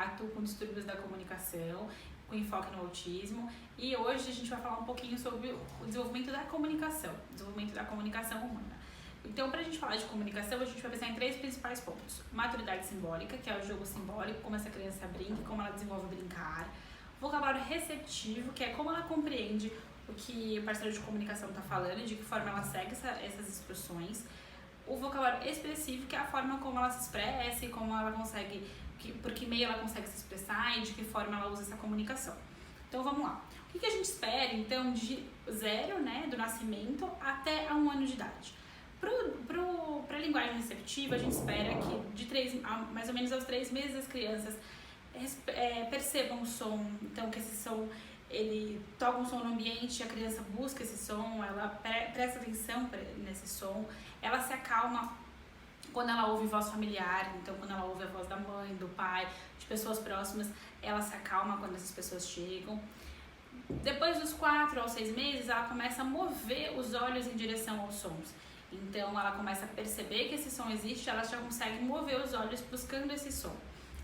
Gato, com distúrbios da comunicação, com enfoque no autismo. E hoje a gente vai falar um pouquinho sobre o desenvolvimento da comunicação humana. Então, para a gente falar de comunicação, a gente vai pensar em 3 principais pontos. Maturidade simbólica, que é o jogo simbólico, como essa criança brinca, como ela desenvolve brincar. Vocabulário receptivo, que é como ela compreende o que o parceiro de comunicação está falando, de que forma ela segue essas instruções. O vocabulário expressivo, que é a forma como ela se expressa e como ela consegue, por que meio ela consegue se expressar e de que forma ela usa essa comunicação. Então vamos lá. O que a gente espera, então, de 0, né, do nascimento até a 1 ano de idade? Para a linguagem receptiva, a gente espera que mais ou menos aos 3 meses as crianças percebam o som, então que esse som, ele toca um som no ambiente, a criança busca esse som, ela presta atenção nesse som, ela se acalma quando ela ouve voz familiar, então quando ela ouve a voz da mãe, do pai, de pessoas próximas, ela se acalma quando essas pessoas chegam. Depois dos 4 aos 6 meses, ela começa a mover os olhos em direção aos sons. Então ela começa a perceber que esse som existe, ela já consegue mover os olhos buscando esse som.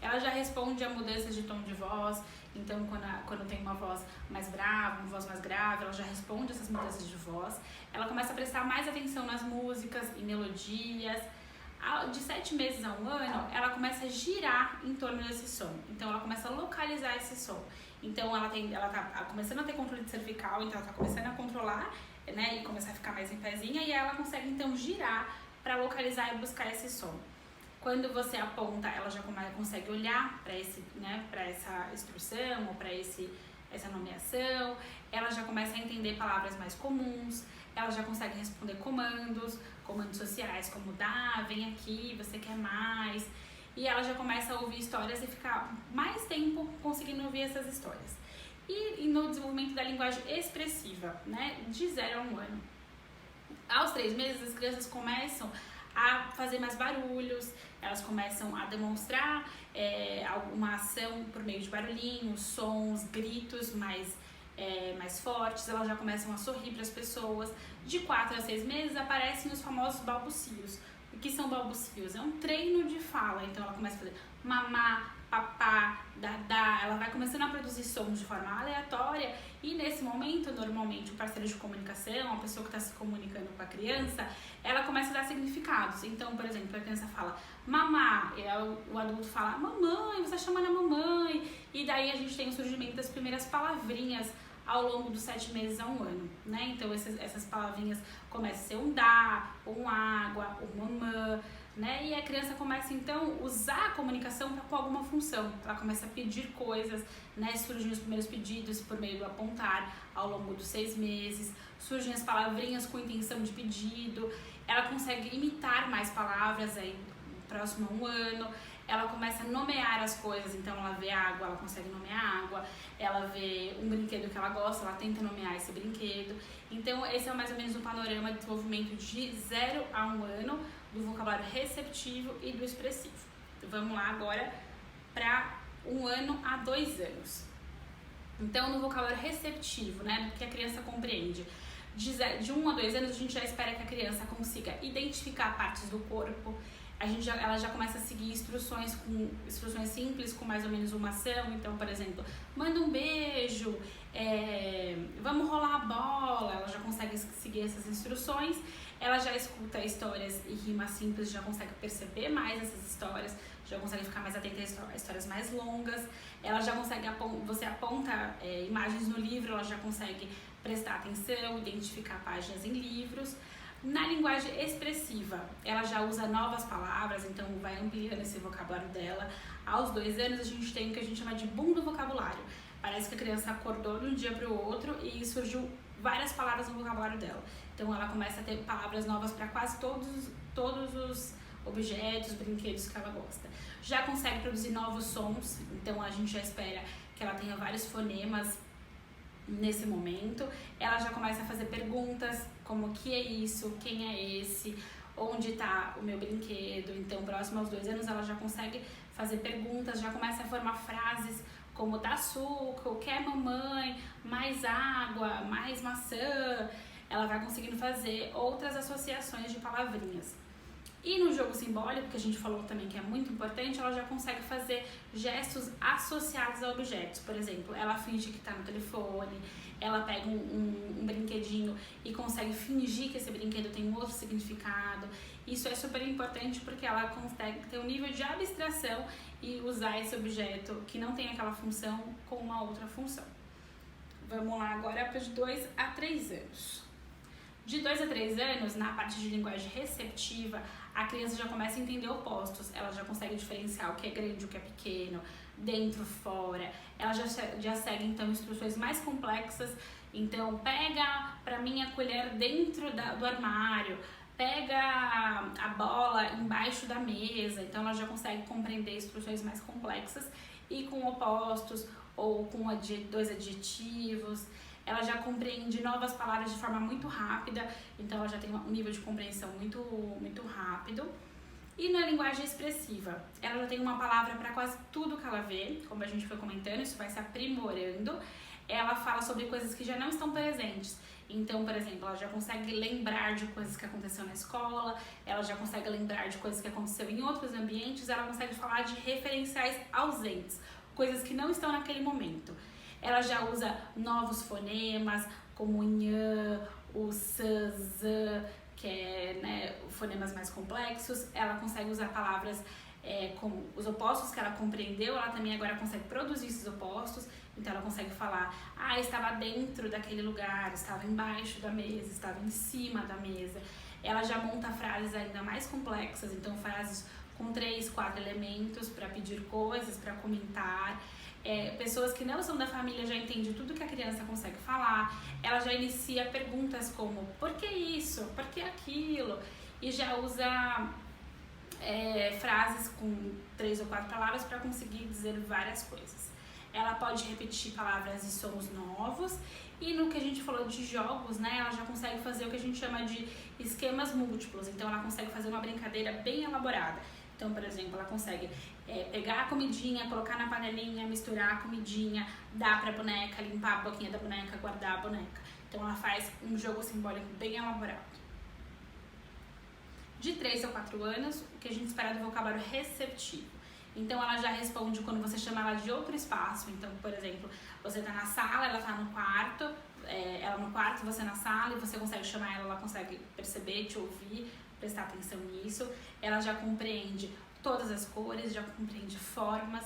Ela já responde a mudanças de tom de voz, então quando tem uma voz mais brava, uma voz mais grave, ela já responde essas mudanças de voz. Ela começa a prestar mais atenção nas músicas e melodias. De 7 meses a 1 ano, ela começa a girar em torno desse som. Então ela começa a localizar esse som. Então ela tá começando a ter controle cervical, então ela tá começando a controlar, né, e começar a ficar mais em pezinha, e ela consegue então girar para localizar e buscar esse som. Quando você aponta, ela já consegue olhar para essa instrução ou para essa nomeação, ela já começa a entender palavras mais comuns, ela já consegue responder comandos sociais como dá, vem aqui, você quer mais, e ela já começa a ouvir histórias e ficar mais tempo conseguindo ouvir essas histórias. E no desenvolvimento da linguagem expressiva, né, de 0 a 1 ano. Aos 3 meses, as crianças começam a fazer mais barulhos, elas começam a demonstrar alguma ação por meio de barulhinhos, sons, gritos mais fortes, elas já começam a sorrir para as pessoas. De 4 a 6 meses aparecem os famosos balbucios. O que são balbucios? É um treino de fala, então ela começa a fazer mamá, papá, dadá, ela vai começando a produzir sons de forma aleatória e nesse momento, normalmente, o parceiro de comunicação, a pessoa que está se comunicando com a criança, ela começa a dar significados. Então, por exemplo, a criança fala mamá, e o adulto fala mamãe, você está chamando a mamãe, e daí a gente tem o surgimento das primeiras palavrinhas ao longo dos 7 meses a 1 ano, né? Então essas palavrinhas começam a ser um dá, um água, um mamã, né? E a criança começa então a usar a comunicação com alguma função. Ela começa a pedir coisas, né? Surgem os primeiros pedidos por meio do apontar ao longo dos 6 meses, surgem as palavrinhas com intenção de pedido, ela consegue imitar mais palavras aí próximo a 1 ano. Ela começa a nomear as coisas, então ela vê água, ela consegue nomear água, ela vê um brinquedo que ela gosta, ela tenta nomear esse brinquedo. Então esse é mais ou menos um panorama de desenvolvimento de 0 a 1 ano, do vocabulário receptivo e do expressivo. Então, vamos lá agora para 1 ano a 2 anos. Então no vocabulário receptivo, né, do que a criança compreende, de 1 a 2 anos a gente já espera que a criança consiga identificar partes do corpo. Ela já começa a seguir instruções simples, com mais ou menos uma ação. Então, por exemplo, manda um beijo, vamos rolar a bola. Ela já consegue seguir essas instruções. Ela já escuta histórias e rimas simples, já consegue perceber mais essas histórias, já consegue ficar mais atenta a histórias mais longas. Ela já consegue, você aponta imagens no livro, ela já consegue prestar atenção, identificar páginas em livros. Na linguagem expressiva, ela já usa novas palavras, então vai ampliando esse vocabulário dela. Aos 2 anos, a gente tem o que a gente chama de boom do vocabulário. Parece que a criança acordou de um dia para o outro e surgiu várias palavras no vocabulário dela. Então, ela começa a ter palavras novas para quase todos os objetos, brinquedos que ela gosta. Já consegue produzir novos sons, então a gente já espera que ela tenha vários fonemas nesse momento. Ela já começa a fazer perguntas como o que é isso, quem é esse, onde está o meu brinquedo. Então, próximo aos 2 anos, ela já consegue fazer perguntas, já começa a formar frases como dá açúcar, o que é mamãe, mais água, mais maçã. Ela vai conseguindo fazer outras associações de palavrinhas. E no jogo simbólico, que a gente falou também que é muito importante, ela já consegue fazer gestos associados a objetos. Por exemplo, ela finge que está no telefone, ela pega um brinquedinho e consegue fingir que esse brinquedo tem um outro significado. Isso é super importante porque ela consegue ter um nível de abstração e usar esse objeto que não tem aquela função com uma outra função. Vamos lá agora para de 2 a 3 anos. De 2 a 3 anos, na parte de linguagem receptiva, a criança já começa a entender opostos, ela já consegue diferenciar o que é grande e o que é pequeno, dentro, fora. Ela já segue, então, instruções mais complexas. Então, pega, pra mim, a colher dentro do armário, pega a bola embaixo da mesa. Então, ela já consegue compreender instruções mais complexas e com opostos ou com 2 adjetivos. Ela já compreende novas palavras de forma muito rápida, então ela já tem um nível de compreensão muito rápido. E na linguagem expressiva, ela já tem uma palavra para quase tudo que ela vê, como a gente foi comentando, isso vai se aprimorando. Ela fala sobre coisas que já não estão presentes. Então, por exemplo, ela já consegue lembrar de coisas que aconteceu na escola, ela já consegue lembrar de coisas que aconteceu em outros ambientes, ela consegue falar de referenciais ausentes, coisas que não estão naquele momento. Ela já usa novos fonemas, como o nhã, o sã, zã, que é, né, fonemas mais complexos. Ela consegue usar palavras com os opostos que ela compreendeu, ela também agora consegue produzir esses opostos. Então ela consegue falar, estava dentro daquele lugar, estava embaixo da mesa, estava em cima da mesa. Ela já monta frases ainda mais complexas, então frases com 3, 4 elementos para pedir coisas, para comentar. Pessoas que não são da família já entendem tudo que a criança consegue falar. Ela já inicia perguntas como, por que isso? Por que aquilo? E já usa frases com 3 ou 4 palavras para conseguir dizer várias coisas. Ela pode repetir palavras e sons novos. E no que a gente falou de jogos, né, ela já consegue fazer o que a gente chama de esquemas múltiplos. Então ela consegue fazer uma brincadeira bem elaborada. Então, por exemplo, ela consegue pegar a comidinha, colocar na panelinha, misturar a comidinha, dar pra boneca, limpar a boquinha da boneca, guardar a boneca. Então ela faz um jogo simbólico bem elaborado. De 3 a 4 anos, o que a gente espera do vocabulário receptivo. Então ela já responde quando você chama ela de outro espaço. Então, por exemplo, você tá na sala, ela tá no quarto, ela no quarto, você na sala, e você consegue chamar ela consegue perceber, te ouvir, prestar atenção nisso. Ela já compreende todas as cores, já compreende formas,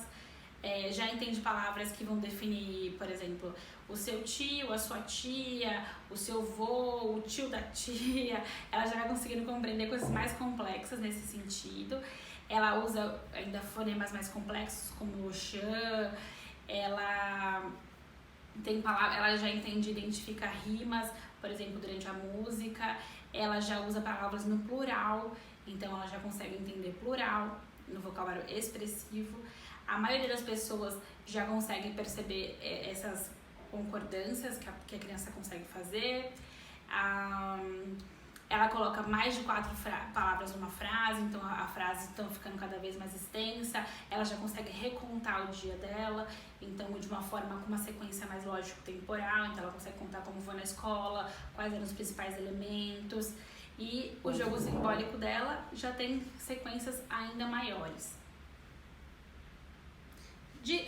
já entende palavras que vão definir, por exemplo, o seu tio, a sua tia, o seu vô, o tio da tia. Ela já vai conseguindo compreender coisas mais complexas nesse sentido. Ela usa ainda fonemas mais complexos, como o xã. Ela já entende e identifica rimas, por exemplo, durante a música. Ela já usa palavras no plural, então ela já consegue entender plural no vocabulário expressivo. A maioria das pessoas já consegue perceber essas concordâncias que a criança consegue fazer. Ela coloca mais de 4 palavras numa frase, então a frase está ficando cada vez mais extensa. Ela já consegue recontar o dia dela, então de uma forma com uma sequência mais lógico-temporal. Então ela consegue contar como foi na escola, quais eram os principais elementos. E o jogo simbólico dela já tem sequências ainda maiores. De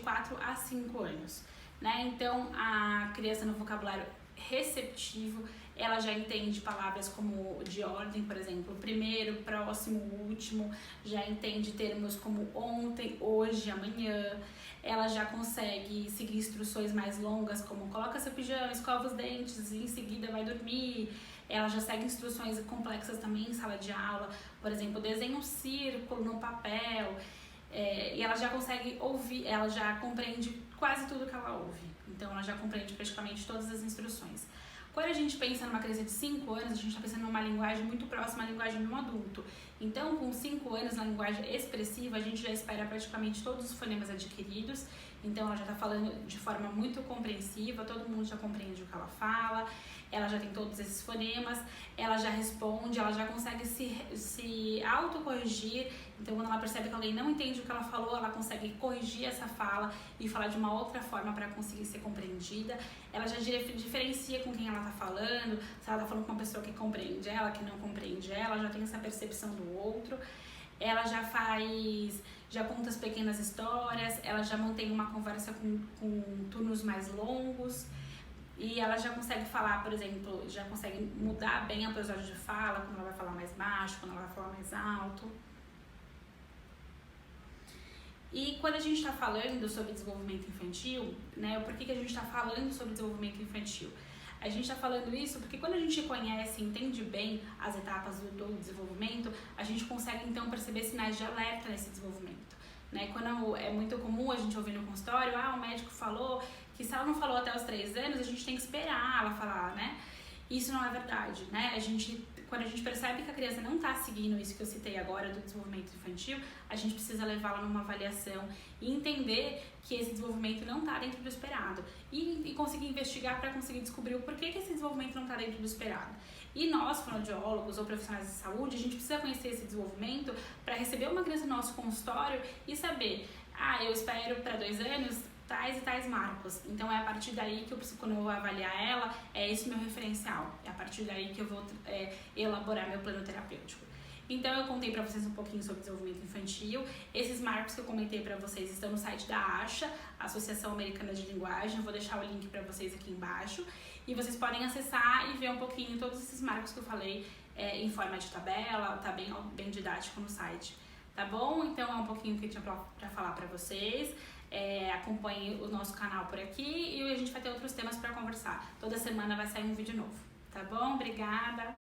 4 a 5 anos, né? Então a criança no vocabulário receptivo, ela já entende palavras como de ordem, por exemplo, primeiro, próximo, último, já entende termos como ontem, hoje, amanhã. Ela já consegue seguir instruções mais longas, como coloca seu pijama, escova os dentes e em seguida vai dormir. Ela já segue instruções complexas também em sala de aula, por exemplo, desenha um círculo no papel. E ela já consegue ouvir, ela já compreende quase tudo que ela ouve. Então ela já compreende praticamente todas as instruções. Quando a gente pensa numa criança de 5 anos, a gente está pensando numa linguagem muito próxima à linguagem de um adulto. Então, com 5 anos, na linguagem expressiva, a gente já espera praticamente todos os fonemas adquiridos. então ela já tá falando de forma muito compreensiva, todo mundo já compreende o que ela fala, ela já tem todos esses fonemas, ela já responde, ela já consegue se autocorrigir. Então, quando ela percebe que alguém não entende o que ela falou, ela consegue corrigir essa fala e falar de uma outra forma para conseguir ser compreendida. Ela já diferencia com quem ela tá falando, se ela tá falando com uma pessoa que compreende ela, que não compreende ela, já tem essa percepção do outro. Ela já conta as pequenas histórias, ela já mantém uma conversa com turnos mais longos. E ela já consegue falar, por exemplo, já consegue mudar bem a episódio de fala, quando ela vai falar mais baixo, quando ela vai falar mais alto. E quando a gente está falando sobre desenvolvimento infantil, né, por que a gente está falando sobre desenvolvimento infantil? A gente está falando isso porque quando a gente conhece e entende bem as etapas do desenvolvimento, a gente consegue então perceber sinais de alerta nesse desenvolvimento. Né? Quando é muito comum a gente ouvir no consultório, o médico falou que se ela não falou até os 3 anos, a gente tem que esperar ela falar, né? Isso não é verdade, né? Quando a gente percebe que a criança não está seguindo isso que eu citei agora do desenvolvimento infantil, a gente precisa levá-la numa avaliação e entender que esse desenvolvimento não está dentro do esperado e conseguir investigar para conseguir descobrir o porquê que esse desenvolvimento não está dentro do esperado. E nós, fonoaudiólogos ou profissionais de saúde, a gente precisa conhecer esse desenvolvimento para receber uma criança no nosso consultório e saber, eu espero para 2 anos tais e tais marcos. Então é a partir daí que quando eu vou avaliar ela, é esse meu referencial. É a partir daí que eu vou elaborar meu plano terapêutico. Então eu contei para vocês um pouquinho sobre desenvolvimento infantil. Esses marcos que eu comentei para vocês estão no site da ASHA, Associação Americana de Linguagem. Eu vou deixar o link para vocês aqui embaixo. E vocês podem acessar e ver um pouquinho todos esses marcos que eu falei em forma de tabela. Tá bem didático no site. Tá bom? Então é um pouquinho que eu tinha para falar para vocês. Acompanhe o nosso canal por aqui e a gente vai ter outros temas para conversar. Toda semana vai sair um vídeo novo, tá bom? Obrigada!